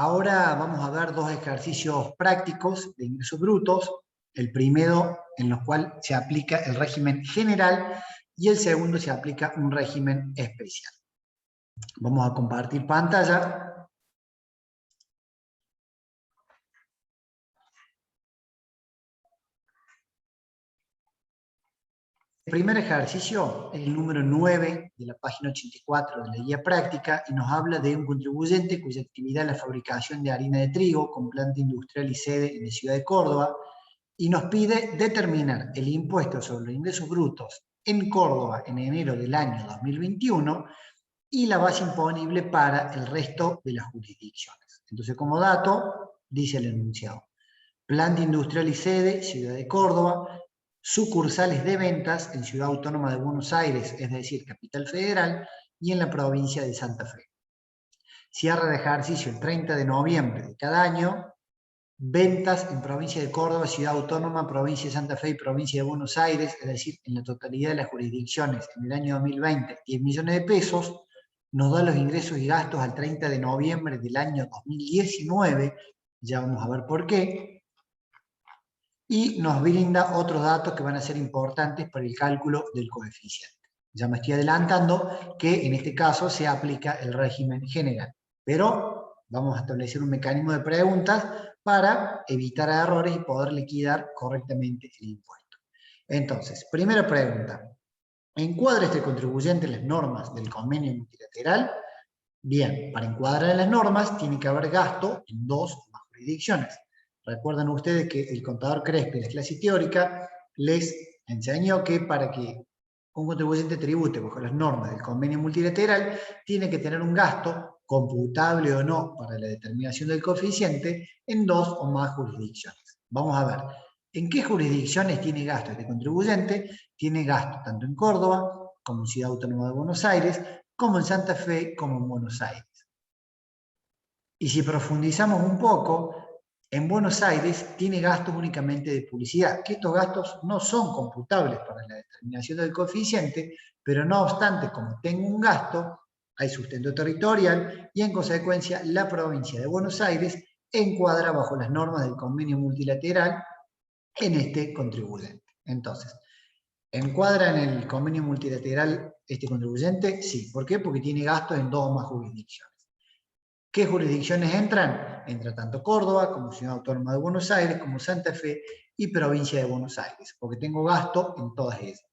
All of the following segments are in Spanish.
Ahora vamos a ver dos ejercicios prácticos de ingresos brutos. El primero en el cual se aplica el régimen general y el segundo se aplica un régimen especial. Vamos a compartir pantalla. El primer ejercicio es el número 9 de la página 84 de la guía práctica y nos habla de un contribuyente cuya actividad es la fabricación de harina de trigo con planta industrial y sede en la ciudad de Córdoba y nos pide determinar el impuesto sobre los ingresos brutos en Córdoba en enero del año 2021 y la base imponible para el resto de las jurisdicciones. Entonces, como dato, dice el enunciado: planta industrial y sede, ciudad de Córdoba, sucursales de ventas en Ciudad Autónoma de Buenos Aires, es decir, Capital Federal, y en la provincia de Santa Fe. Cierre de ejercicio el 30 de noviembre de cada año, ventas en provincia de Córdoba, Ciudad Autónoma, provincia de Santa Fe y provincia de Buenos Aires, es decir, en la totalidad de las jurisdicciones en el año 2020, 10 millones de pesos, nos da los ingresos y gastos al 30 de noviembre del año 2019, ya vamos a ver por qué, y nos brinda otros datos que van a ser importantes para el cálculo del coeficiente. Ya me estoy adelantando que en este caso se aplica el régimen general, pero vamos a establecer un mecanismo de preguntas para evitar errores y poder liquidar correctamente el impuesto. Entonces, primera pregunta: ¿encuadra este contribuyente las normas del convenio multilateral? Bien, para encuadrar en las normas tiene que haber gasto en dos o más jurisdicciones. Recuerdan ustedes que el contador Crespi en la clase teórica les enseñó que para que un contribuyente tribute bajo las normas del convenio multilateral tiene que tener un gasto, computable o no para la determinación del coeficiente, en dos o más jurisdicciones. Vamos a ver, ¿en qué jurisdicciones tiene gasto este contribuyente? Tiene gasto tanto en Córdoba como en Ciudad Autónoma de Buenos Aires, como en Santa Fe, como en Buenos Aires. Y si profundizamos un poco, en Buenos Aires tiene gastos únicamente de publicidad, que estos gastos no son computables para la determinación del coeficiente, pero no obstante, como tengo un gasto, hay sustento territorial y en consecuencia la provincia de Buenos Aires encuadra bajo las normas del convenio multilateral en este contribuyente. Entonces, ¿encuadra en el convenio multilateral este contribuyente? Sí. ¿Por qué? Porque tiene gastos en dos o más jurisdicciones. ¿Qué jurisdicciones entran? Entra tanto Córdoba como Ciudad Autónoma de Buenos Aires, como Santa Fe y provincia de Buenos Aires, porque tengo gasto en todas ellas.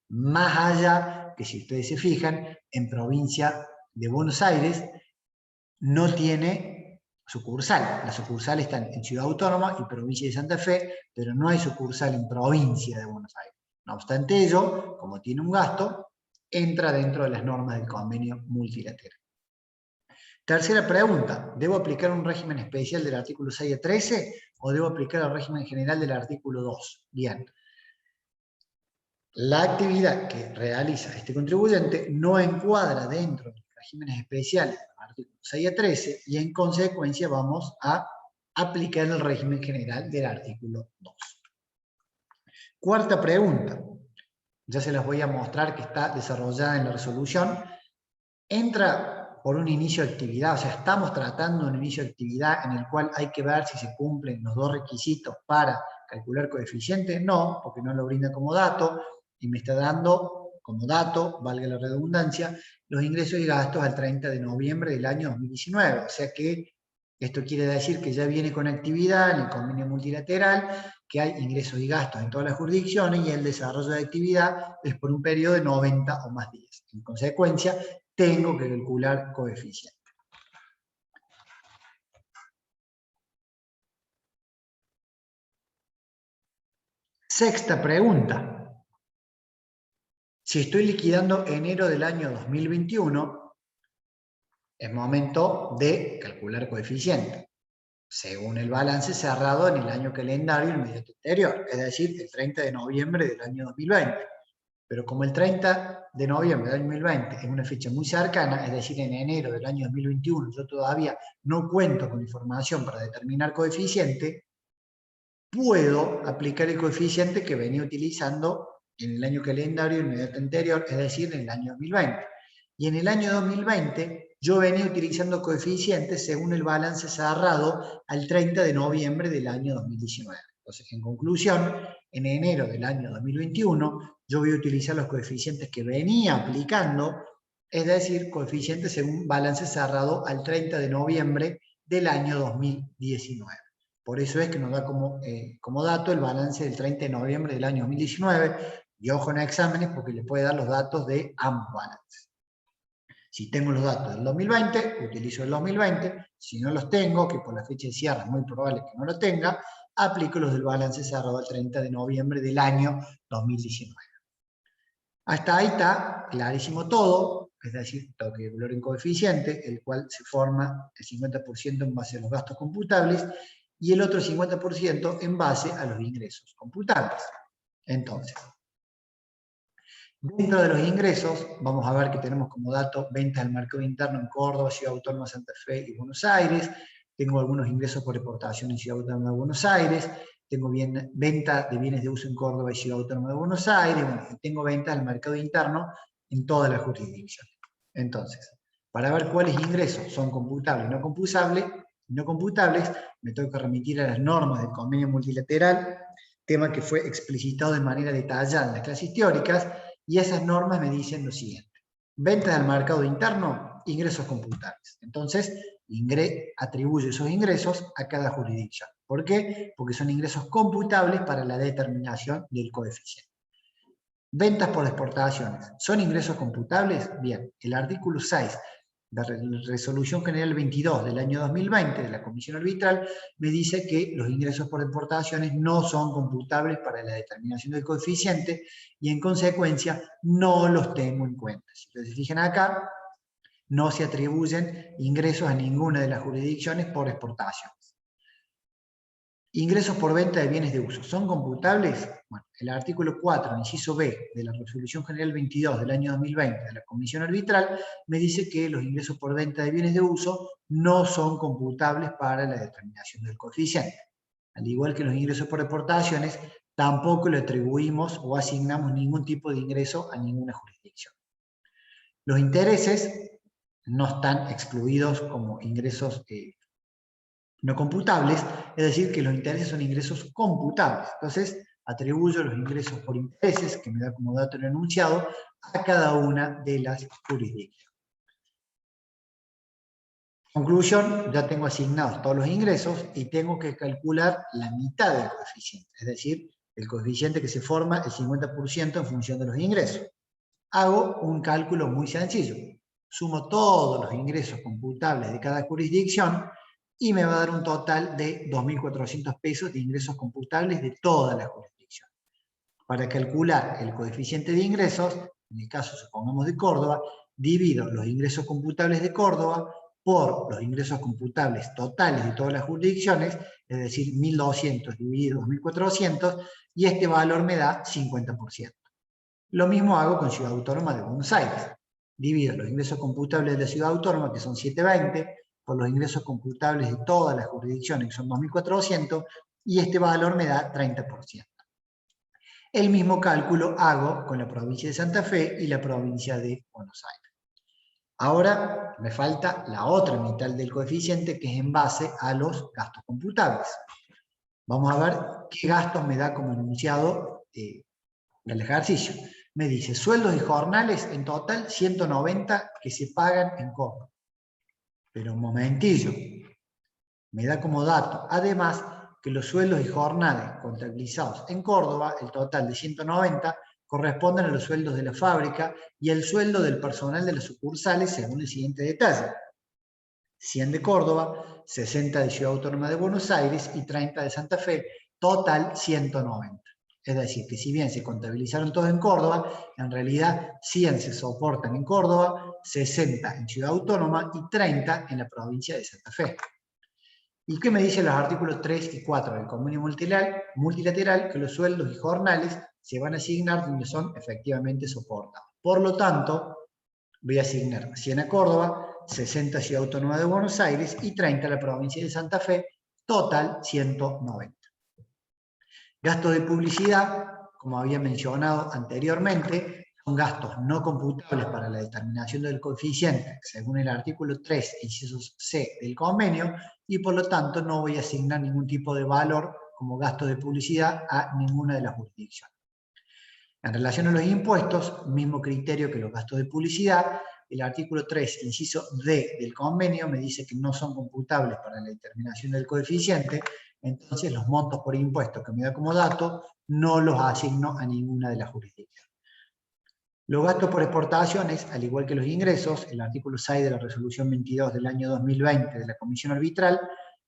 Más allá que, si ustedes se fijan, en provincia de Buenos Aires no tiene sucursal. Las sucursales están en Ciudad Autónoma y provincia de Santa Fe, pero no hay sucursal en provincia de Buenos Aires. No obstante ello, como tiene un gasto, entra dentro de las normas del convenio multilateral. Tercera pregunta: ¿debo aplicar un régimen especial del artículo 6 a 13 o debo aplicar el régimen general del artículo 2? Bien. La actividad que realiza este contribuyente no encuadra dentro de los regímenes especiales de los artículos 6 a 13 y en consecuencia vamos a aplicar el régimen general del artículo 2. Cuarta pregunta. Ya se las voy a mostrar, que está desarrollada en la resolución. Entra por un inicio de actividad, o sea, estamos tratando un inicio de actividad en el cual hay que ver si se cumplen los dos requisitos para calcular coeficiente. No, porque no lo brinda como dato y me está dando como dato, valga la redundancia, los ingresos y gastos al 30 de noviembre del año 2019. O sea que esto quiere decir que ya viene con actividad en el convenio multilateral, que hay ingresos y gastos en todas las jurisdicciones y el desarrollo de actividad es por un periodo de 90 o más días. En consecuencia, tengo que calcular coeficiente. Sexta pregunta. Si estoy liquidando enero del año 2021, es momento de calcular coeficiente, según el balance cerrado en el año calendario inmediato anterior, es decir, el 30 de noviembre del año 2020. Pero como el 30 de noviembre del 2020 es una fecha muy cercana, es decir, en enero del año 2021 yo todavía no cuento con información para determinar coeficiente, puedo aplicar el coeficiente que venía utilizando en el año calendario inmediato anterior, es decir, en el año 2020. Y en el año 2020 yo venía utilizando coeficientes según el balance cerrado al 30 de noviembre del año 2019. Entonces, en conclusión, en enero del año 2021 yo voy a utilizar los coeficientes que venía aplicando, es decir, coeficientes según balance cerrado al 30 de noviembre del año 2019. Por eso es que nos da como dato el balance del 30 de noviembre del año 2019, y ojo en exámenes porque le puede dar los datos de ambos balances. Si tengo los datos del 2020, utilizo el 2020. Si no los tengo, que por la fecha de cierre es muy probable que no lo tenga, aplico los del balance cerrado al 30 de noviembre del año 2019. Hasta ahí está clarísimo todo, es decir, tengo que valor en coeficiente, el cual se forma el 50% en base a los gastos computables y el otro 50% en base a los ingresos computables. Entonces, dentro de los ingresos, vamos a ver que tenemos como dato ventas al mercado interno en Córdoba, Ciudad Autónoma, Santa Fe y Buenos Aires. Tengo algunos ingresos por exportación en Ciudad Autónoma de Buenos Aires. Tengo venta de bienes de uso en Córdoba y Ciudad Autónoma de Buenos Aires. Bueno, tengo ventas al mercado interno en todas las jurisdicciones. Entonces, para ver cuáles ingresos son computables y no computables, me tengo que remitir a las normas del convenio multilateral, tema que fue explicitado de manera detallada en las clases teóricas, y esas normas me dicen lo siguiente. Ventas al mercado interno, ingresos computables. Entonces, atribuyo esos ingresos a cada jurisdicción. ¿Por qué? Porque son ingresos computables para la determinación del coeficiente. Ventas por exportaciones, ¿son ingresos computables? Bien, el artículo 6 de la Resolución General 22 del año 2020 de la Comisión Arbitral me dice que los ingresos por exportaciones no son computables para la determinación del coeficiente y en consecuencia no los tengo en cuenta. Si ustedes se fijan acá, no se atribuyen ingresos a ninguna de las jurisdicciones por exportaciones. Ingresos por venta de bienes de uso, ¿son computables? Bueno, el artículo 4, inciso B, de la Resolución General 22 del año 2020 de la Comisión Arbitral, me dice que los ingresos por venta de bienes de uso no son computables para la determinación del coeficiente. Al igual que los ingresos por exportaciones, tampoco le atribuimos o asignamos ningún tipo de ingreso a ninguna jurisdicción. Los intereses no están excluidos como ingresos no computables, es decir, que los intereses son ingresos computables. Entonces, atribuyo los ingresos por intereses, que me da como dato el enunciado, a cada una de las jurisdicciones. Conclusión, ya tengo asignados todos los ingresos y tengo que calcular la mitad del coeficiente, es decir, el coeficiente que se forma el 50% en función de los ingresos. Hago un cálculo muy sencillo. Sumo todos los ingresos computables de cada jurisdicción y me va a dar un total de 2.400 pesos de ingresos computables de todas las jurisdicciones. Para calcular el coeficiente de ingresos, en el caso supongamos de Córdoba, divido los ingresos computables de Córdoba por los ingresos computables totales de todas las jurisdicciones, es decir, 1.200 dividido 2.400, y este valor me da 50%. Lo mismo hago con Ciudad Autónoma de Buenos Aires. Divido los ingresos computables de la Ciudad Autónoma, que son 720, por los ingresos computables de todas las jurisdicciones, que son 2.400, y este valor me da 30%. El mismo cálculo hago con la provincia de Santa Fe y la provincia de Buenos Aires. Ahora me falta la otra mitad del coeficiente, que es en base a los gastos computables. Vamos a ver qué gastos me da como enunciado el ejercicio. Me dice, sueldos y jornales en total 190 que se pagan en Córdoba. Pero un momentillo, me da como dato, además, que los sueldos y jornales contabilizados en Córdoba, el total de 190, corresponden a los sueldos de la fábrica y el sueldo del personal de las sucursales según el siguiente detalle. 100 de Córdoba, 60 de Ciudad Autónoma de Buenos Aires y 30 de Santa Fe, total 190. Es decir, que si bien se contabilizaron todos en Córdoba, en realidad 100 se soportan en Córdoba, 60 en Ciudad Autónoma y 30 en la provincia de Santa Fe. ¿Y qué me dicen los artículos 3 y 4 del convenio multilateral? Que los sueldos y jornales se van a asignar donde son efectivamente soportados. Por lo tanto, voy a asignar 100 a Córdoba, 60 a Ciudad Autónoma de Buenos Aires y 30 a la provincia de Santa Fe, total 190. Gasto de publicidad, como había mencionado anteriormente, son gastos no computables para la determinación del coeficiente, según el artículo 3, inciso C del convenio, y por lo tanto no voy a asignar ningún tipo de valor como gasto de publicidad a ninguna de las jurisdicciones. En relación a los impuestos, mismo criterio que los gastos de publicidad, el artículo 3, inciso D del convenio, me dice que no son computables para la determinación del coeficiente, entonces los montos por impuesto que me da como dato no los asigno a ninguna de las jurisdicciones. Los gastos por exportaciones, al igual que los ingresos, el artículo 6 de la resolución 22 del año 2020 de la Comisión Arbitral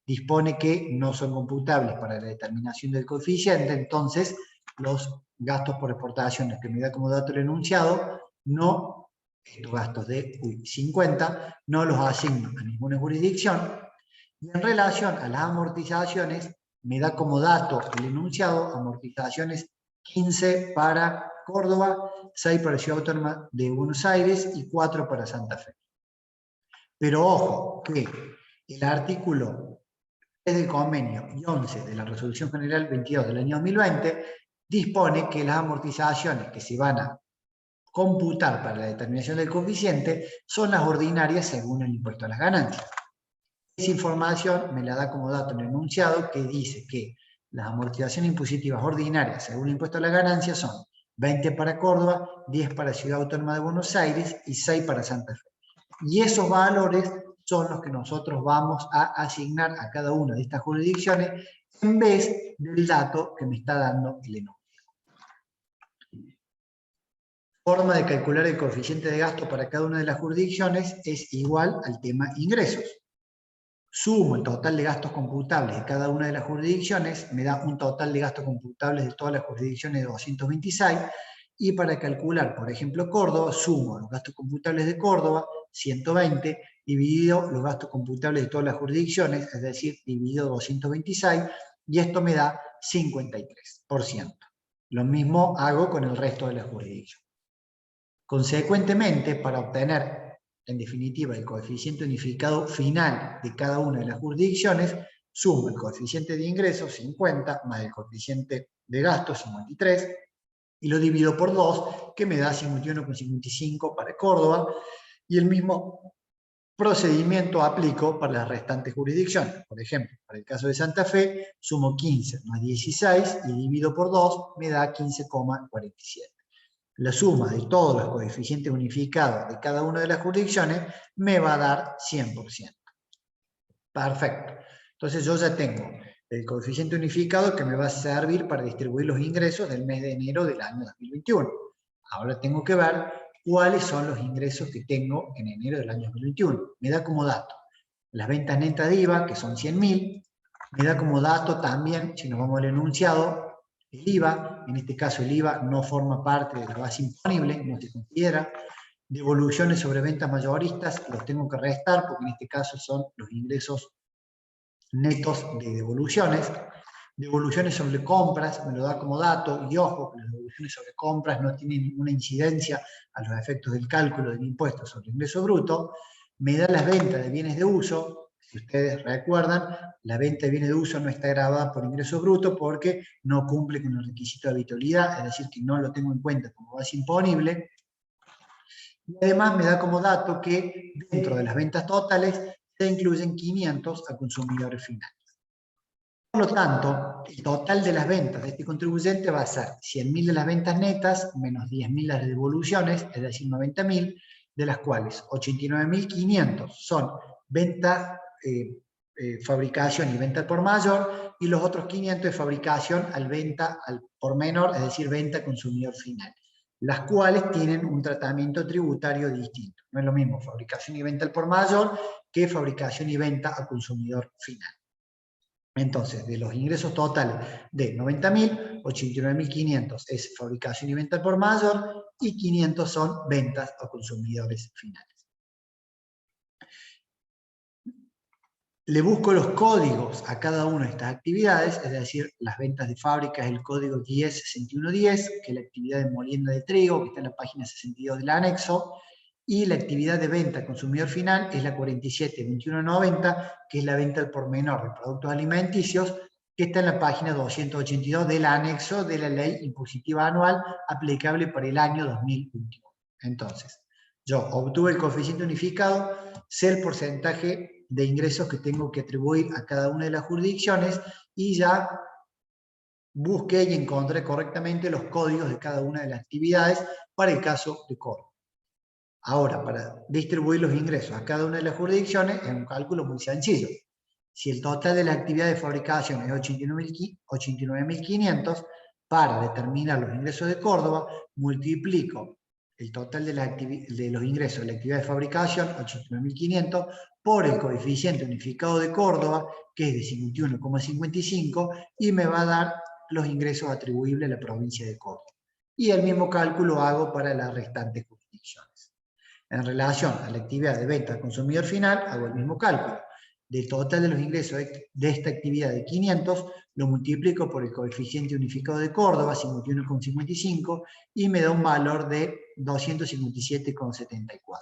dispone que no son computables para la determinación del coeficiente, entonces los gastos por exportaciones que me da como dato el enunciado, estos gastos de 50, no los asigno a ninguna jurisdicción. Y en relación a las amortizaciones, me da como dato el enunciado amortizaciones 15 para Córdoba, 6 para Ciudad Autónoma de Buenos Aires y 4 para Santa Fe. Pero ojo, que el artículo 3 del convenio y 11 de la Resolución General 22 del año 2020 dispone que las amortizaciones que se van a computar para la determinación del coeficiente son las ordinarias según el impuesto a las ganancias. Esa información me la da como dato el enunciado que dice que las amortizaciones impositivas ordinarias según el impuesto a las ganancias son 20 para Córdoba, 10 para Ciudad Autónoma de Buenos Aires y 6 para Santa Fe. Y esos valores son los que nosotros vamos a asignar a cada una de estas jurisdicciones en vez del dato que me está dando el enunciado. Forma de calcular el coeficiente de gasto para cada una de las jurisdicciones es igual al tema ingresos. Sumo el total de gastos computables de cada una de las jurisdicciones, me da un total de gastos computables de todas las jurisdicciones de 226, y para calcular, por ejemplo, Córdoba, sumo los gastos computables de Córdoba, 120, dividido los gastos computables de todas las jurisdicciones, es decir, dividido 226, y esto me da 53%. Lo mismo hago con el resto de las jurisdicciones. Consecuentemente, para obtener, en definitiva, el coeficiente unificado final de cada una de las jurisdicciones, sumo el coeficiente de ingresos, 50, más el coeficiente de gastos, 53, y lo divido por 2, que me da 51,55 para Córdoba, y el mismo procedimiento aplico para las restantes jurisdicciones. Por ejemplo, para el caso de Santa Fe, sumo 15 más 16 y divido por 2, me da 15,47. La suma de todos los coeficientes unificados de cada una de las jurisdicciones me va a dar 100%. Perfecto. Entonces yo ya tengo el coeficiente unificado que me va a servir para distribuir los ingresos del mes de enero del año 2021. Ahora tengo que ver cuáles son los ingresos que tengo en enero del año 2021. Me da como dato las ventas netas de IVA, que son 100.000. Me da como dato también, si nos vamos al enunciado, el IVA. En este caso el IVA no forma parte de la base imponible, no se considera. Devoluciones sobre ventas mayoristas, los tengo que restar porque en este caso son los ingresos netos de devoluciones. Devoluciones sobre compras, me lo da como dato, y ojo, que las devoluciones sobre compras no tienen ninguna incidencia a los efectos del cálculo del impuesto sobre el ingreso bruto. Me da las ventas de bienes de uso. Si ustedes recuerdan, la venta de bienes de uso no está grabada por ingreso bruto porque no cumple con el requisito de habitualidad, es decir, que no lo tengo en cuenta como base imponible. Y además me da como dato que dentro de las ventas totales se incluyen 500 a consumidores finales. Por lo tanto, el total de las ventas de este contribuyente va a ser 100.000 de las ventas netas menos 10.000 las de devoluciones, es decir, 90.000, de las cuales 89.500 son ventas, fabricación y venta al por mayor, y los otros 500 de fabricación al venta al por menor, es decir, venta al consumidor final, las cuales tienen un tratamiento tributario distinto. No es lo mismo fabricación y venta al por mayor que fabricación y venta al consumidor final. Entonces, de los ingresos totales de 90.000, 89.500 es fabricación y venta al por mayor y 500 son ventas a consumidores finales. Le busco los códigos a cada una de estas actividades, es decir, las ventas de fábrica es el código 106110, que es la actividad de molienda de trigo, que está en la página 62 del anexo, y la actividad de venta al consumidor final es la 472190, que es la venta al por menor de productos alimenticios, que está en la página 282 del anexo de la ley impositiva anual aplicable para el año 2021. Entonces, yo obtuve el coeficiente unificado, sé el porcentaje de ingresos que tengo que atribuir a cada una de las jurisdicciones y ya busqué y encontré correctamente los códigos de cada una de las actividades para el caso de Córdoba. Ahora, para distribuir los ingresos a cada una de las jurisdicciones es un cálculo muy sencillo. Si el total de la actividad de fabricación es 89.500, para determinar los ingresos de Córdoba, multiplico el total de los ingresos de la actividad de fabricación, 89.500, por el coeficiente unificado de Córdoba, que es de 51,55, y me va a dar los ingresos atribuibles a la provincia de Córdoba. Y el mismo cálculo hago para las restantes jurisdicciones. En relación a la actividad de venta al consumidor final, hago el mismo cálculo. Del total de los ingresos de esta actividad de 500, lo multiplico por el coeficiente unificado de Córdoba, 51,55, y me da un valor de 257,74.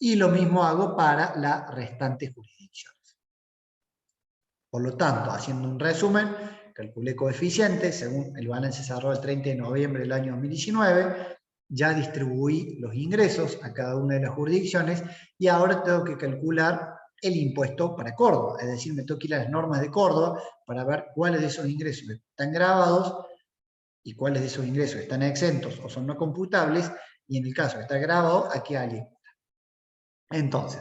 Y lo mismo hago para las restantes jurisdicciones. Por lo tanto, haciendo un resumen, calculé coeficientes según el balance cerrado el 30 de noviembre del año 2019, ya distribuí los ingresos a cada una de las jurisdicciones y ahora tengo que calcular el impuesto para Córdoba, es decir, me tengo que ir a las normas de Córdoba para ver cuáles de esos ingresos están grabados y cuáles de esos ingresos están exentos o son no computables, y en el caso de estar grabado, ¿a qué alícuota? Entonces,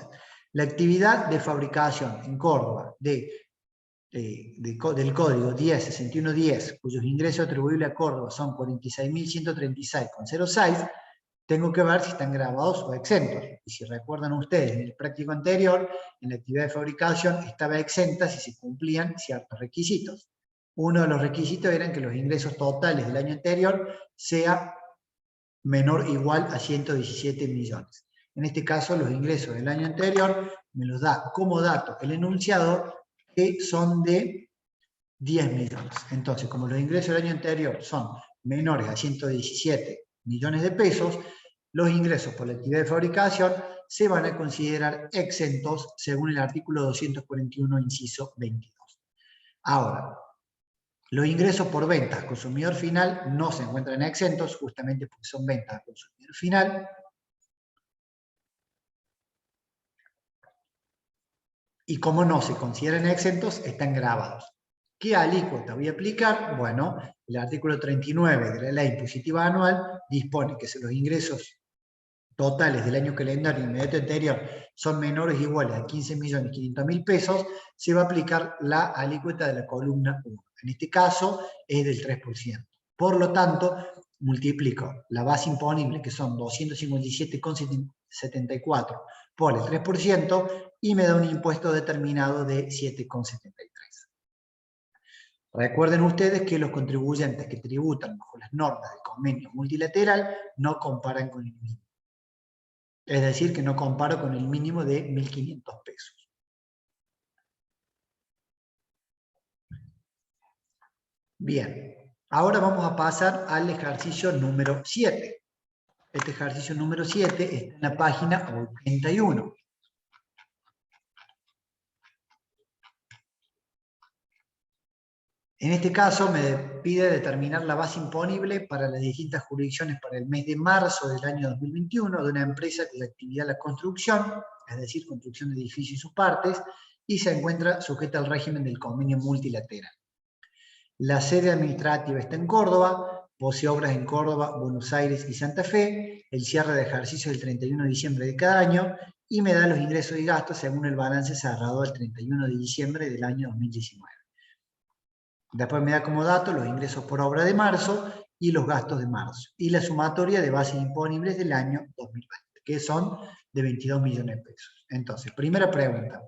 la actividad de fabricación en Córdoba del código 106110, cuyos ingresos atribuibles a Córdoba son 46.136,06, tengo que ver si están grabados o exentos. Y si recuerdan ustedes, en el práctico anterior, en la actividad de fabricación estaba exenta si se cumplían ciertos requisitos. Uno de los requisitos era que los ingresos totales del año anterior sea menor o igual a 117 millones. En este caso, los ingresos del año anterior me los da como dato el enunciado, que son de 10 millones. Entonces, como los ingresos del año anterior son menores a 117 millones de pesos, los ingresos por la actividad de fabricación se van a considerar exentos según el artículo 241, inciso 22. Ahora, los ingresos por ventas al consumidor final no se encuentran exentos, justamente porque son ventas al consumidor final. Y como no se consideran exentos, están grabados. ¿Qué alícuota voy a aplicar? Bueno, el artículo 39 de la ley impositiva anual dispone que si los ingresos totales del año calendario inmediato anterior son menores o iguales a 15.500.000 pesos, se va a aplicar la alícuota de la columna 1. En este caso es del 3%. Por lo tanto, multiplico la base imponible, que son 257,74, por el 3%, y me da un impuesto determinado de 7,73. Recuerden ustedes que los contribuyentes que tributan bajo las normas del convenio multilateral no comparan con el mínimo. Es decir, que no comparo con el mínimo de 1.500 pesos. Bien, ahora vamos a pasar al ejercicio número 7. Este ejercicio número 7 está en la página 81. En este caso me pide determinar la base imponible para las distintas jurisdicciones para el mes de marzo del año 2021 de una empresa cuya actividad es la construcción, es decir, construcción de edificios y sus partes, y se encuentra sujeta al régimen del convenio multilateral. La sede administrativa está en Córdoba, posee obras en Córdoba, Buenos Aires y Santa Fe, el cierre de ejercicio es el 31 de diciembre de cada año, y me da los ingresos y gastos según el balance cerrado al 31 de diciembre del año 2019. Después me da como dato los ingresos por obra de marzo y los gastos de marzo, y la sumatoria de bases imponibles del año 2020, que son de 22 millones de pesos. Entonces, primera pregunta.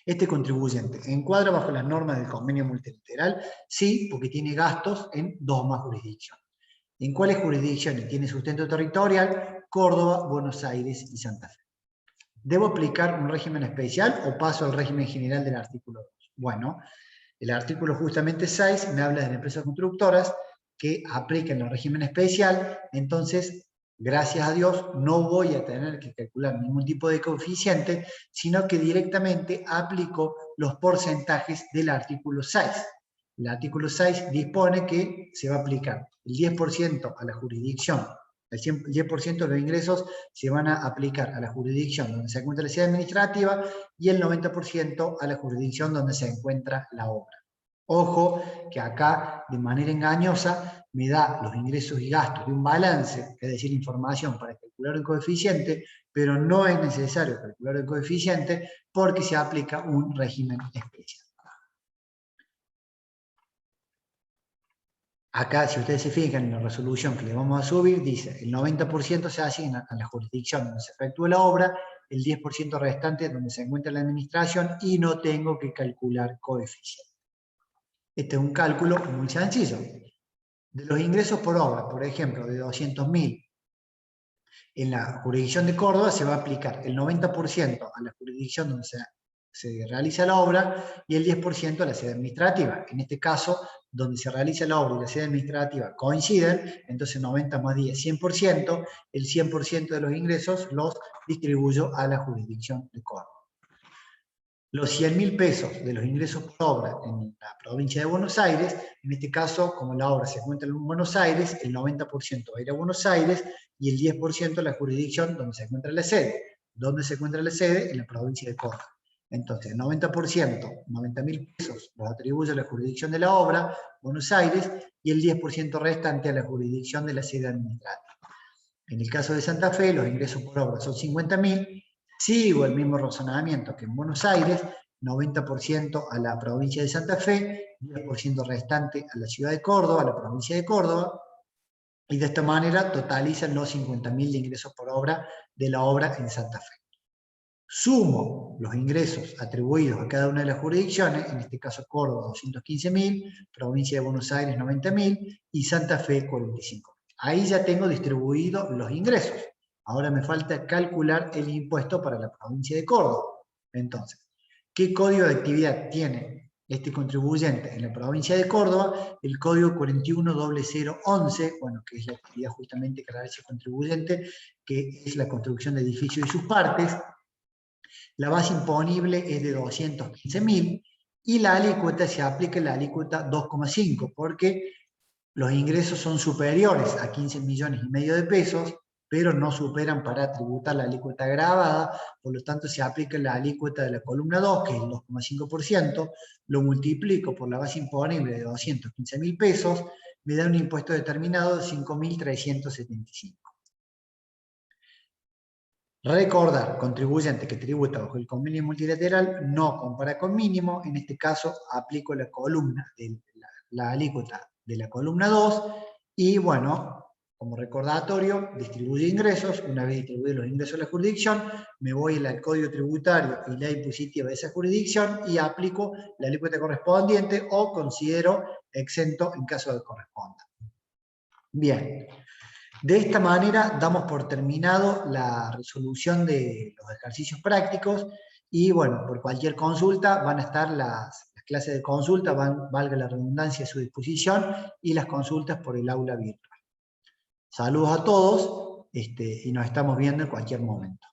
¿Este contribuyente encuadra bajo las normas del convenio multilateral? Sí, porque tiene gastos en 2 o más jurisdicciones. ¿En cuáles jurisdicciones tiene sustento territorial? Córdoba, Buenos Aires y Santa Fe. ¿Debo aplicar un régimen especial o paso al régimen general del artículo 2? Bueno, el artículo justamente 6 me habla de las empresas constructoras que aplican el régimen especial, entonces, gracias a Dios, no voy a tener que calcular ningún tipo de coeficiente, sino que directamente aplico los porcentajes del artículo 6. el artículo 6 dispone que se va a aplicar el 10% a la jurisdicción, el 10% de los ingresos se van a aplicar a la jurisdicción donde se encuentra la sede administrativa y el 90% a la jurisdicción donde se encuentra la obra. Ojo que acá, de manera engañosa, me da los ingresos y gastos de un balance, es decir, información para calcular el coeficiente, pero no es necesario calcular el coeficiente porque se aplica un régimen especial. Acá, si ustedes se fijan en la resolución que le vamos a subir, dice el 90% se asigna a la jurisdicción donde se efectúa la obra, el 10% restante donde se encuentra la administración y no tengo que calcular coeficiente. Este es un cálculo muy sencillo. De los ingresos por obra, por ejemplo, de 200.000, en la jurisdicción de Córdoba se va a aplicar el 90% a la jurisdicción donde se realiza la obra y el 10% a la sede administrativa. En este caso, donde se realiza la obra y la sede administrativa coinciden, entonces 90 más 10, 100%, el 100% de los ingresos los distribuyo a la jurisdicción de Córdoba. Los 100.000 pesos de los ingresos por obra en la provincia de Buenos Aires, en este caso, como la obra se encuentra en Buenos Aires, el 90% va a ir a Buenos Aires y el 10% a la jurisdicción donde se encuentra la sede. ¿Dónde se encuentra la sede? En la provincia de Córdoba. Entonces, el 90%, 90.000 pesos, los atribuye a la jurisdicción de la obra, Buenos Aires, y el 10% restante a la jurisdicción de la sede administrativa. En el caso de Santa Fe, los ingresos por obra son 50.000, sigo el mismo razonamiento que en Buenos Aires, 90% a la provincia de Santa Fe, 10% restante a la ciudad de Córdoba, a la provincia de Córdoba, y de esta manera totalizan los 50.000 de ingresos por obra de la obra en Santa Fe. Sumo los ingresos atribuidos a cada una de las jurisdicciones, en este caso Córdoba 215.000, provincia de Buenos Aires 90.000 y Santa Fe 45.000. Ahí ya tengo distribuidos los ingresos. Ahora me falta calcular el impuesto para la provincia de Córdoba. Entonces, ¿qué código de actividad tiene este contribuyente en la provincia de Córdoba? El código 410011, bueno, que es la actividad justamente que realiza el contribuyente, que es la construcción de edificios y sus partes. La base imponible es de 215.000 y la alícuota se aplica la alícuota 2,5 porque los ingresos son superiores a 15,5 millones de pesos, pero no superan para tributar la alícuota agravada, por lo tanto se aplica la alícuota de la columna 2, que es el 2,5%, lo multiplico por la base imponible de 215.000 pesos, me da un impuesto determinado de 5.375. Recordar, contribuyente que tributa bajo el convenio multilateral no compara con mínimo, en este caso aplico la columna de la alícuota de la columna 2 y bueno, como recordatorio, distribuye ingresos, una vez distribuido los ingresos a la jurisdicción, me voy al código tributario y ley impositiva de esa jurisdicción y aplico la alícuota correspondiente o considero exento en caso de corresponda. Bien. De esta manera damos por terminado la resolución de los ejercicios prácticos y bueno, por cualquier consulta van a estar las clases de consulta, valga la redundancia, a su disposición y las consultas por el aula virtual. Saludos a todos y nos estamos viendo en cualquier momento.